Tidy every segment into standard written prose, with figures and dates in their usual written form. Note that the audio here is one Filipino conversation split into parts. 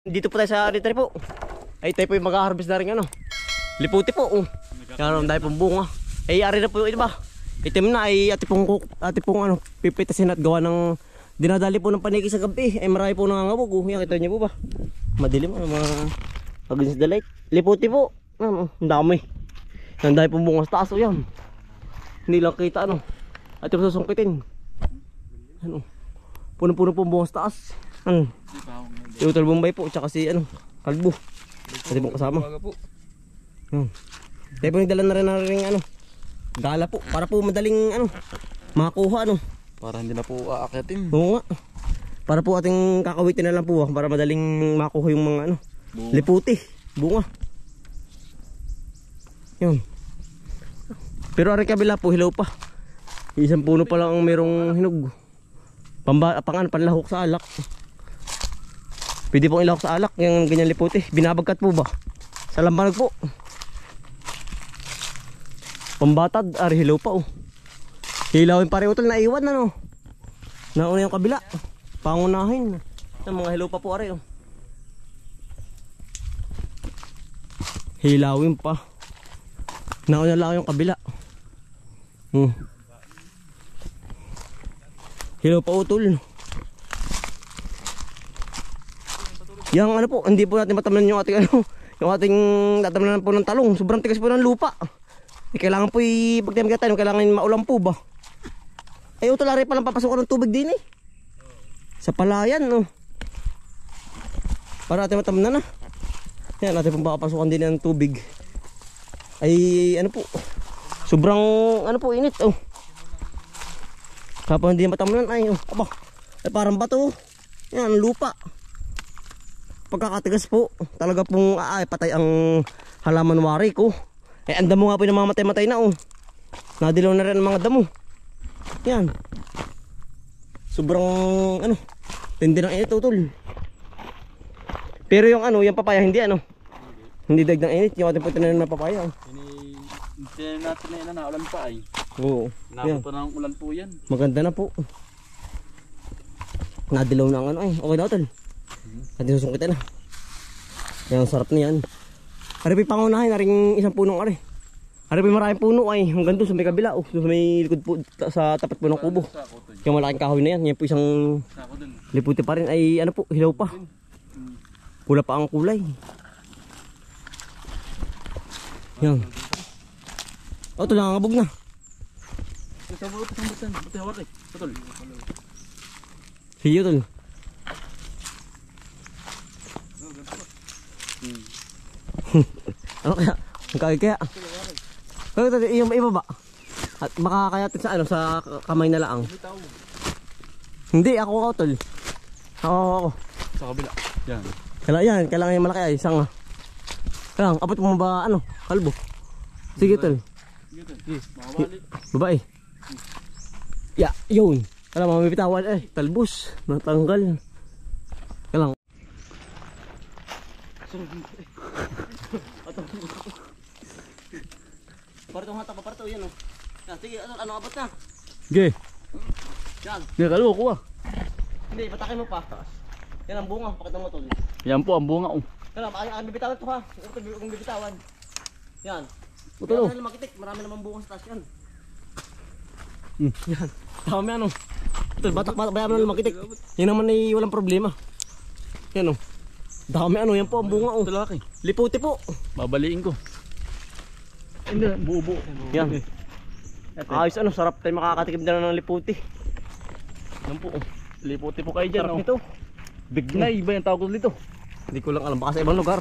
Dito po tayo sa aritary po. Ay tayo po yung mag-harvest na rin ano. Liputi po. Yan, dahil pong bunga. Ay ari na po yung iba. Itim na ay ati pong ano, pipitasin at gawa ng dinadali po ng paniki sa gabi. Ay marami po nangangabog. Yan, kita niyo po ba? Madilim ano mga against the light. Liputi po. Ang dami. Yan, dahil pong bunga sa taas o yan. Hindi lang kita ano. At yung susungkitin. Ano. Puno-puno po bunga sa taas. Ano. Yung Utol Bombay po, tsaka si ano, Kalbo. Kasi pong kasama. Tayo po nagdala na rin ano, gala po, para po madaling ano, makakuha ano. Para hindi na po aakyatin. Oo nga. Para po ating kakawitin na lang po, para madaling makuha yung mga ano, bunga. Liputi, bunga. Yun. Pero ari kabila po, hilaw pa. Isang puno pa lang ang merong hinog. Panlahok sa alak. Pwede pong ilahok sa alak, yung ganyan liputi. Binabagkat po ba? Sa lambanag po. Pambatad, ari hilaw pa oh. Hilawin pa rin utol na iwan ano. Nauna yung kabila. Pangunahin. Yung mga hilaw pa po ari oh. Hilawin pa. Nauna lang yung kabila. Hilaw pa utol. Yang ano po, hindi po natin matamnan yung ating ano, yung ating tatamnan po ng talong. Sobrang tigas po ng lupa. Kailangan po pagtiam-tiam, kailangan maulan po ba? Ay utol ari pa lang papasok ng tubig din eh. Sa palayan no. Para natin matamnan na. Yan, natin pong papasukan din ng tubig. Ay ano po, sobrang ano po init oh. Kapag hindi matamnan ay oh, aba, ay parang bato. Yan, lupa. Pagkakatigas po, talaga pong patay ang halaman wari ko. Eh ang damo nga po yung namamatay-matay na oh. Nadilaw na rin ang mga damo. Yan. Sobrang ano, tindi ng init utol. Pero yung ano, yung papaya hindi ano. Hindi dagdag ng init, yung ating po tinanim na papaya oh. Hindi natin na ilan na ulan pa ay. Oo. Nako pa ng ulan po yan. Maganda na po. Nadilaw na ang ano ay. Okay na utol. At susungkitin na. Yan, sarap na yan. Ari pa pangunahin, aring isang punong ari. Ari pa maraming puno ay hanggang doon sa may kabila oh. Doon sa may likod po, sa tapat po ng kubo. Yung malaking kahoy na yan. Yan po isang liputi pa rin ay ano po, hilaw pa. Pula pa ang kulay. Yan. Oh, ito lang ngabog na. Buti hawak eh. Patol. Sige utol. Ano kaya? Ang kaya? Kaya yung iba ba? At makakayatin sa ano, sa kamay na laang. Hindi, ako tol. Ako. Sa kabila. Yan. Kailangan yung malaki ay isang. Kailangan, abot mo ba ano, Kalbo? Sige tol. Babae. Ya, yun. Kailangan mamibitawan eh, talbos. Natanggal. Kailangan. Para itong hata pa para ito, yan o. Yan, sige, ano abot na? Sige. Yan. Sige, kalbo kuha. Hindi, patakin mo pa. Yan ang bunga, pakita mo tol. Yan po ang bunga oh. Kailangan, bibitawan ito ha. Kung bibitawan. Yan. Utol. Yan na makitik, marami naman bunga sa taas yan. Yan. Dami ano. Ito, batak-batak, bayaman na makitik. Yan naman ay walang problema. Yan o. Dami ano, yan po ang bunga oh. Talaki. Liputi po. Babaliin ko. Hindi, buo-buo. Yan. Ayos ano, sarap tayo makakatikim na ng liputi. Yan po. Liputi po kayo dyan Sarap oh. nito. Bignay ba yung tawag ko dito? Hindi ko lang alam, baka sa ibang lugar.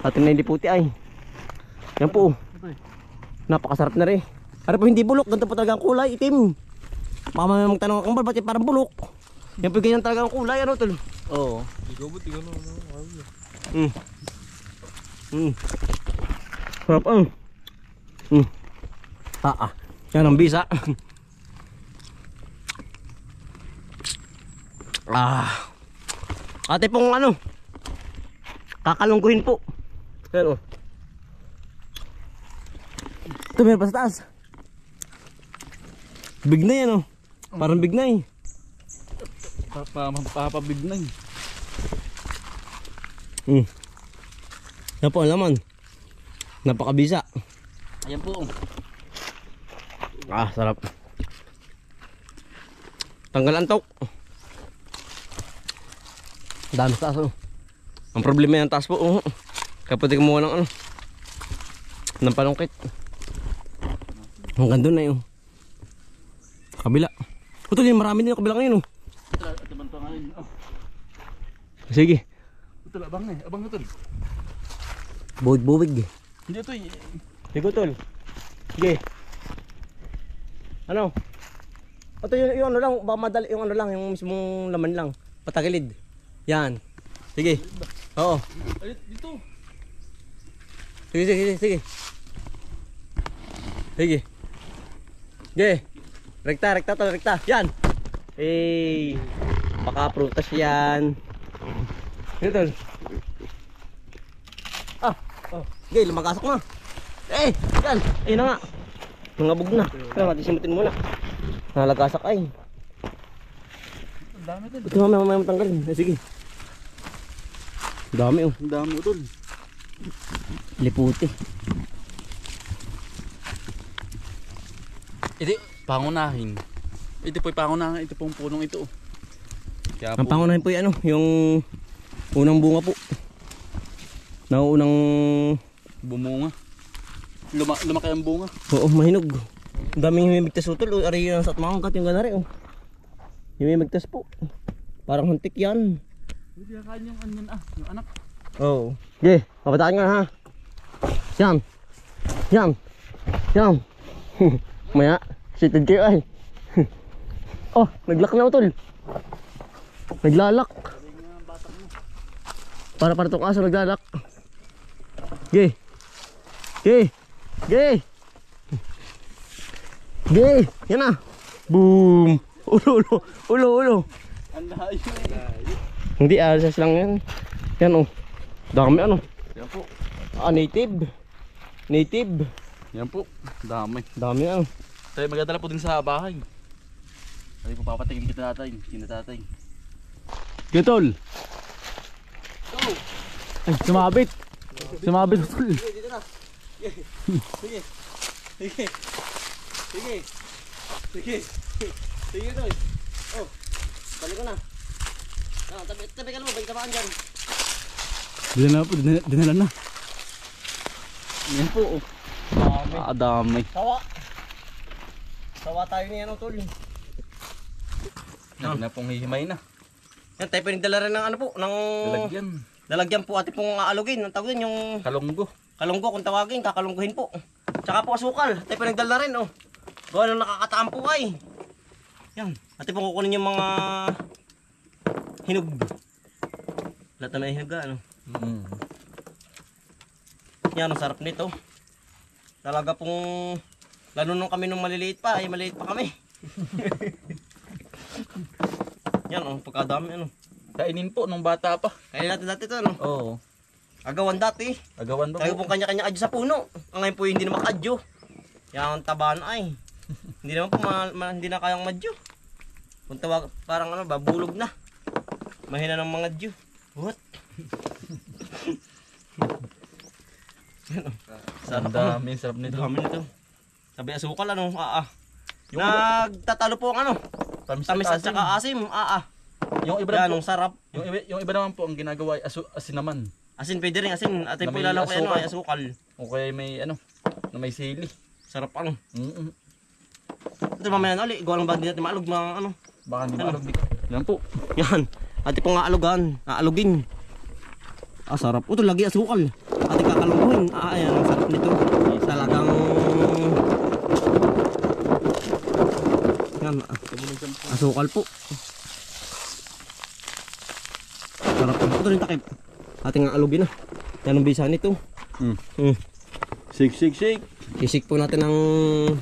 Atin na yung liputi ay. Yan po. Napakasarap na rin. Ano po hindi bulok, ganito po talaga ang kulay, itim. Baka may magtanong kang ba't parang bulok. Yan po ganyan talaga ang kulay, ano tol? Oo. Sarap ang. Yan ang bisa. Ate pong ano, kakalungkuhin po. Yan o. Ito meron pa sa taas. Bignay ano. Parang bignay. Papabignay. Yan po ang laman. Napakabisa. Ayan po. Ah, sarap. Tanggal antok. Dami sa taas, oh. Ang problema yan taas po, oh. Kapag kumuha ng ano, ng palungkit. Hanggang doon na yun. Kabila. Ito din, marami din yung kabila ngayon, oh. Ito man ito ngayon. Oh. Sige. Ito abang eh. Abang ito. Buwig-buwig. Hindi ito eh. Sige, tol. Sige. Ano? Ito yung ano lang, baka madali yung ano lang, yung mismong laman lang. Patagilid. Yan. Sige. Oo. Ay, dito. Sige, sige, sige. Sige. Sige. Rekta, rekta tol, rekta. Yan. Eh, baka prutas yan. Sige, tol. Ah. Oh. Sige, lumagasok na. Eh, yan. Ayun na nga. Nangabog na. Kaya matisimutin muna. Nalagasak ay. Ang dami ito. Ito mamaya matanggalin. Eh, sige. Dami oh. Ang dami ito. Liputi. Ito, pangunahin. Ito po'y pangunahin. Ito pong punong ito. Kaya Ang pangunahin po yung ano, yung unang bunga po. Naunang bumunga. Lumaki ang bunga. oo, mahinog. Ang daming humimigtas utol. O, ari yung sa atmaangkat yung ganari oh. Humimigtas po. Parang huntik yan. Hindi kakain yung anyan yung anak. Oo. Okay, papataan nga ha. Yan. Yan. Yan. Maya, seated kayo ay. Oh, naglak na utol. Naglalak. Para itong aso naglalak. Okay. Okay. Okay. Okay. Yan na. Boom. Ulo. Ang layo. Hindi, alas lang yan. Yan oh. Dami ano. Yan po. Ah, native. Native. Yan po. Dami. Dami ano. Tayo magdadala po din sa bahay. Tayo po papatingin kita natin. Kinatatay. Getol. Ay, sumabit. Sumabit. Sige, dito na. Sige. Sige. Sige. Sige. Sige ito eh. Oh. Balik ko na. Ah, tabi ka naman. Balik tabaan dyan. Dinala po. Dinala na. Yan po. Oh. Dami. Dami. Sawa. Sawa tayo niyan o tol. Hindi na pong hihimay na. Yan, tayo pinagdala rin ng ano po. Ng Lalagyan. lalagyan po ati pong aalugin. Ang tawagin yung Kalunggo. kalunggo kung tawagin. Kakalungguhin po. Tsaka po asukal. Tayo pinagdala rin oh. Gawa nung nakakataan po ay. Yan. Ati pong kukunin yung mga hinog. Lahat na may hinog ano. Yan, ang sarap nito. Talaga pong lalo nung kami nung maliliit pa, ay maliit pa kami. Yan oh, pagkadami ano. Kainin po nung bata pa. Kaya natin dati ito ano. Oo. Agawan dati. Agawan ba Tayo po? pong kanya-kanya adyo sa puno. Ang ngayon po hindi na makadyo. Yan ang taba na ay. Hindi naman po hindi na kayang madyo. Kung tawag parang ano, babulog na. Mahina ng mga adyo. What? Yan oh. Sarap Ang dami. Sarap nito. Dami nito. Sabi asukal ano, Nagtatalo po ang ano, tamis at saka asim, Yung iba Yan, po, ang sarap. yung iba naman po ang ginagawa ay asin naman. Asin pwede rin, asin. At Na yung may pilalaw ko ano, asukal. ay asukal. O kaya may ano, na may sili. Sarap ano. Mm. Ito mamaya na ulit, gawa lang ba din natin maalog mga ano. Baka hindi Ano? maalog dito. Yan po. Yan, ati pong aalogan, aalugin. Sarap. Ito lagi asukal. Ati kakalungkuhin. Ayan, ang sarap nito. Talagang yan, asukal po. Sarap po. Ito rin takip. Ating aalugin na. Yan ang bisa nito. Shake. Isik po natin ng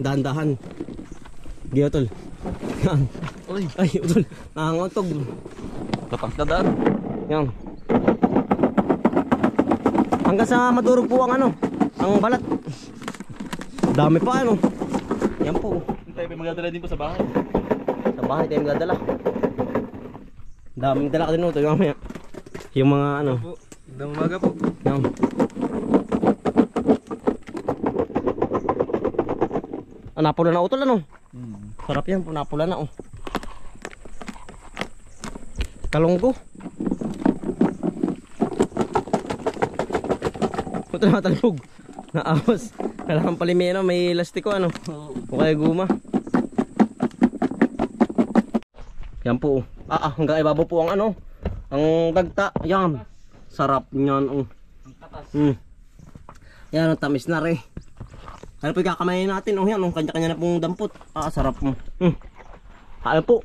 dahan-dahan. Giyo tol. Yan. Ay, utol. Nakangotog. Kapangkadaan. Yan. Hanggang sa madurog po ang ano, ang balat. Dami pa ano. Yan po. Tayo pa magdadala din po sa bahay. Sa bahay tayo magdadala. Daming dala ka din ito yung mamaya. Yung mga ano, Magandang umaga po. Yan. Napula na utol ano? Sarap yan, napula na oh. Kalunggo. Ito na talbog. Naawas. Kailangan palimeno, may lastiko ano. O kaya guma. Yan po. Hanggang ibabaw po ang ano. Ang dagta. Yan. Sarap niyan. Yan ang tamis na rin. Ano po kakamayin natin? Yan, kanya-kanya na pong dampot. Sarap mo. Kaya po.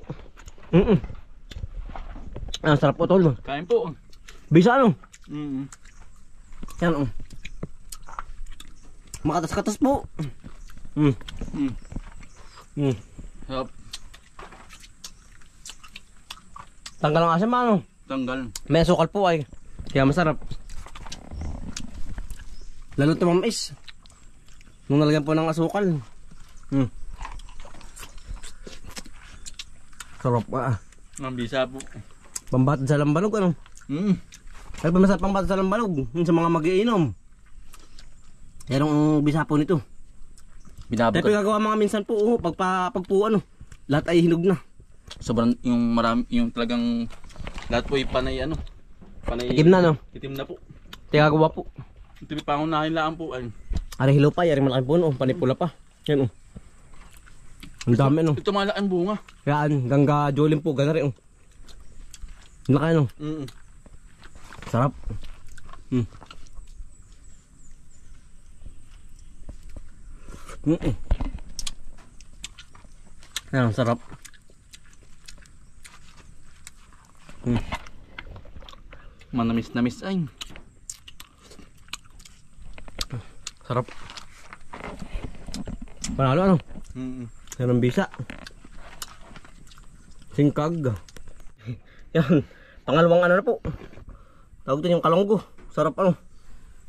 Sarap po tol. Kain po. Bisa ano? Yan makatas-katas po. Sarap. Tanggal ang asam ano? Tanggal. May sukal po ay. Kaya masarap. Lalo tumamis. Nung nalagyan po ng asukal. Sarap pa. Ang bisa po. Pambatid sa lambanog ano? Ay masarap pambatid sa lambanog. Sa mga mag-iinom. Yan ang bisa po nito. Binabot. Pero gagawa mga minsan po. Pag po ano. Lahat ay hinog na. Sobrang yung marami, yung talagang lahat po ay panay ano. Panay. Itim na no? Itim na po. Gagawa po. Ito may pangunahin lang po ay. Ari hilo pa, yari malaking puno, panipula pa. Yan oh. Ang dami no. Ito malaking bunga. Yan, gangga jolim po, gana rin oh. Laki no. Sarap. Yan, sarap. Manamis-namis ay. Sarap. Panalo ano? Yan ang bisa. Singkag. Yan. Pangalawang ano na po. Tawag din yung kalonggo. Sarap ano.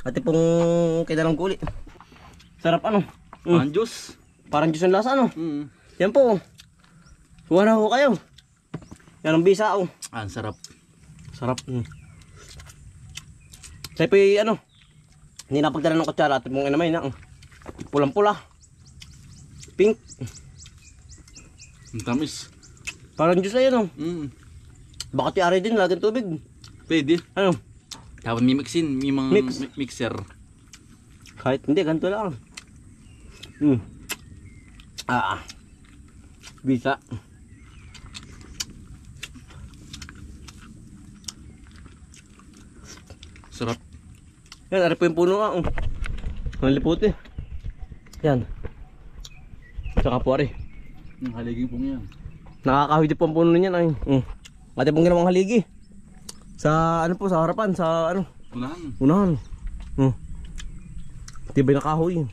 Ati pong kinalang kuli. Sarap ano. Parang juice. Parang juice ang lasa ano. Yan po. Kuha na ho kayo. Yan ang bisa oh. Ang sarap. Sarap. Saya po ano. Hindi napagdala ng kutsara at mong inamay na. Pulang-pula. Pink. Ang tamis. Parang juice na yan oh. Bakit i-ari din, lagyan tubig. Pwede. Ano? Tapos may mixin, may mga mixer. Kahit hindi, ganito lang. Bisa. Sarap. Yan, ari po yung puno nga. Ang liputi. Yan. Saka po ari. Yung haligi pong yan. Nakakahidi po ang puno niyan ay. Ate pong ginawang haligi. Sa ano po, sa harapan, sa ano. Unahan. Unahan. Tibay na kahoy.